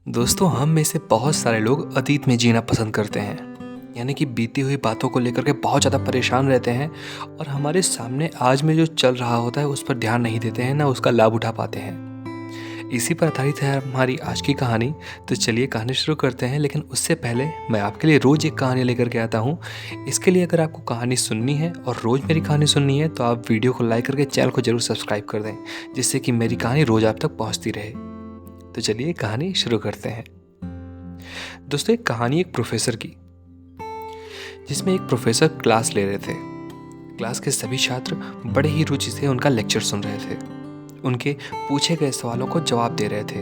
दोस्तों, हम में से बहुत सारे लोग अतीत में जीना पसंद करते हैं। यानी कि बीती हुई बातों को लेकर के बहुत ज़्यादा परेशान रहते हैं और हमारे सामने आज में जो चल रहा होता है उस पर ध्यान नहीं देते हैं, ना उसका लाभ उठा पाते हैं। इसी पर आधारित है हमारी आज की कहानी। तो चलिए कहानी शुरू करते हैं, लेकिन उससे पहले मैं आपके लिए रोज़ एक कहानी लेकर के आता हूँ। इसके लिए अगर आपको कहानी सुननी है और रोज़ मेरी कहानी सुननी है तो आप वीडियो को लाइक करके चैनल को ज़रूर सब्सक्राइब कर दें, जिससे कि मेरी कहानी रोज़ आप तक पहुँचती रहे। तो चलिए कहानी शुरू करते हैं। दोस्तों, एक कहानी एक प्रोफेसर की, जिसमें एक प्रोफेसर क्लास ले रहे थे। क्लास के सभी छात्र बड़े ही रुचि से उनका लेक्चर सुन रहे थे, उनके पूछे गए सवालों को जवाब दे रहे थे।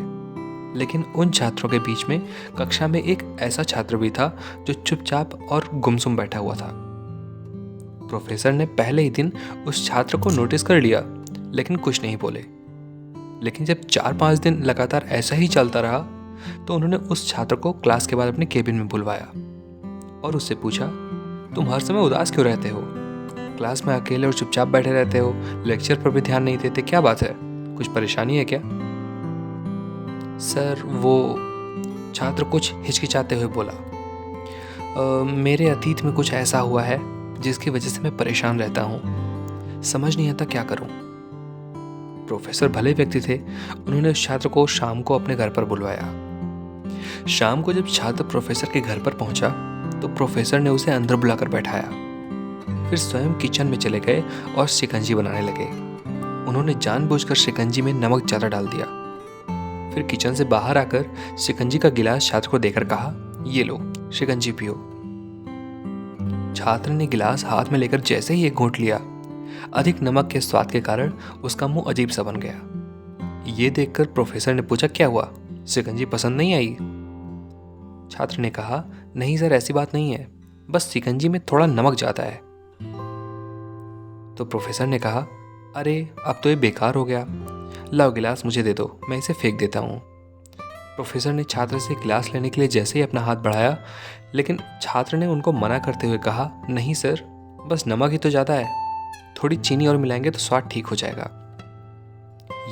लेकिन उन छात्रों के बीच में कक्षा में एक ऐसा छात्र भी था जो चुपचाप और गुमसुम बैठा हुआ था। प्रोफेसर ने पहले ही दिन उस छात्र को नोटिस कर लिया, लेकिन कुछ नहीं बोले। लेकिन जब 4-5 दिन लगातार ऐसा ही चलता रहा तो उन्होंने उस छात्र को क्लास के बाद अपने केबिन में बुलवाया और उससे पूछा, तुम हर समय उदास क्यों रहते हो? क्लास में अकेले और चुपचाप बैठे रहते हो, लेक्चर पर भी ध्यान नहीं देते, क्या बात है? कुछ परेशानी है क्या? सर, वो छात्र कुछ हिचकिचाते हुए बोला, मेरे अतीत में कुछ ऐसा हुआ है जिसकी वजह से मैं परेशान रहता हूँ, समझ नहीं आता क्या करूँ। प्रोफेसर भले व्यक्ति थे, उन्होंने उस छात्र को शाम को अपने घर पर बुलवाया। शाम को जब छात्र प्रोफेसर के घर पर पहुंचा तो प्रोफेसर ने उसे अंदर बुलाकर बैठाया। फिर स्वयं किचन में चले गए और शिकंजी बनाने लगे। उन्होंने जानबूझकर शिकंजी में नमक ज़्यादा डाल दिया। फिर किचन से बाहर आकर शिकंजी का गिलास छात्र को देकर कहा, ये लो, शिकंजी पियो। छात्र ने गिलास हाथ में लेकर जैसे ही एक घूंट लिया, अधिक नमक के स्वाद के कारण उसका मुंह अजीब सा बन गया। ये देखकर प्रोफेसर ने पूछा, क्या हुआ, शिकंजी पसंद नहीं आई? छात्र ने कहा, नहीं सर, ऐसी बात नहीं है, बस शिकंजी में थोड़ा नमक ज्यादा है। तो प्रोफेसर ने कहा, अरे अब तो ये बेकार हो गया, लाओ गिलास मुझे दे दो, मैं इसे फेंक देता हूँ। प्रोफेसर ने छात्र से गिलास लेने के लिए जैसे ही अपना हाथ बढ़ाया, लेकिन छात्र ने उनको मना करते हुए कहा, नहीं सर, बस नमक ही तो ज़्यादा है, थोड़ी चीनी और मिलाएंगे तो स्वाद ठीक हो जाएगा।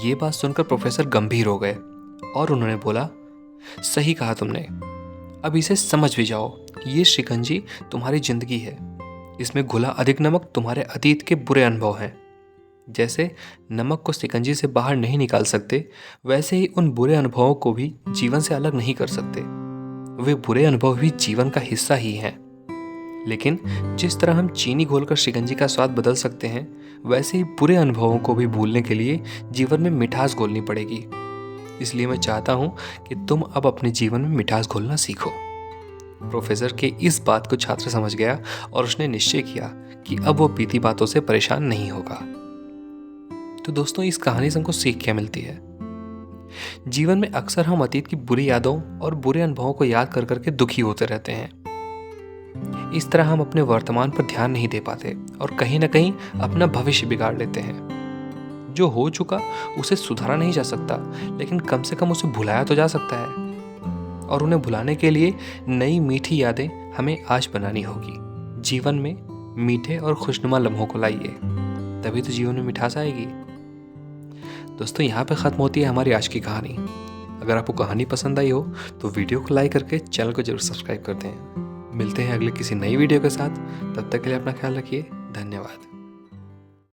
ये बात सुनकर प्रोफेसर गंभीर हो गए और उन्होंने बोला, सही कहा तुमने, अब इसे समझ भी जाओ, ये शिकंजी तुम्हारी जिंदगी है, इसमें घुला अधिक नमक तुम्हारे अतीत के बुरे अनुभव हैं। जैसे नमक को शिकंजी से बाहर नहीं निकाल सकते, वैसे ही उन बुरे अनुभवों को भी जीवन से अलग नहीं कर सकते। वे बुरे अनुभव भी जीवन का हिस्सा ही हैं। लेकिन जिस तरह हम चीनी घोलकर शिकंजी का स्वाद बदल सकते हैं, वैसे ही बुरे अनुभवों को भी भूलने के लिए जीवन में मिठास घोलनी पड़ेगी। इसलिए मैं चाहता हूं कि तुम अब अपने जीवन में मिठास घोलना सीखो। प्रोफेसर के इस बात को छात्र समझ गया और उसने निश्चय किया कि अब वो बीती बातों से परेशान नहीं होगा। तो दोस्तों, इस कहानी से हमको सीख क्या मिलती है? जीवन में अक्सर हम अतीत की बुरी यादों और बुरे अनुभवों को याद कर करके दुखी होते रहते हैं। इस तरह हम अपने वर्तमान पर ध्यान नहीं दे पाते और कहीं ना कहीं अपना भविष्य बिगाड़ लेते हैं। जो हो चुका उसे सुधारा नहीं जा सकता, लेकिन कम से कम उसे भुलाया तो जा सकता है। और उन्हें भुलाने के लिए नई मीठी यादें हमें आज बनानी होगी। जीवन में मीठे और खुशनुमा लम्हों को लाइए, तभी तो जीवन में मिठास आएगी। दोस्तों, यहाँ पे ख़त्म होती है हमारी आज की कहानी। अगर आपको कहानी पसंद आई हो तो वीडियो को लाइक करके चैनल को जरूर सब्सक्राइब कर दें। मिलते हैं अगले किसी नई वीडियो के साथ, तब तक के लिए अपना ख्याल रखिए। धन्यवाद।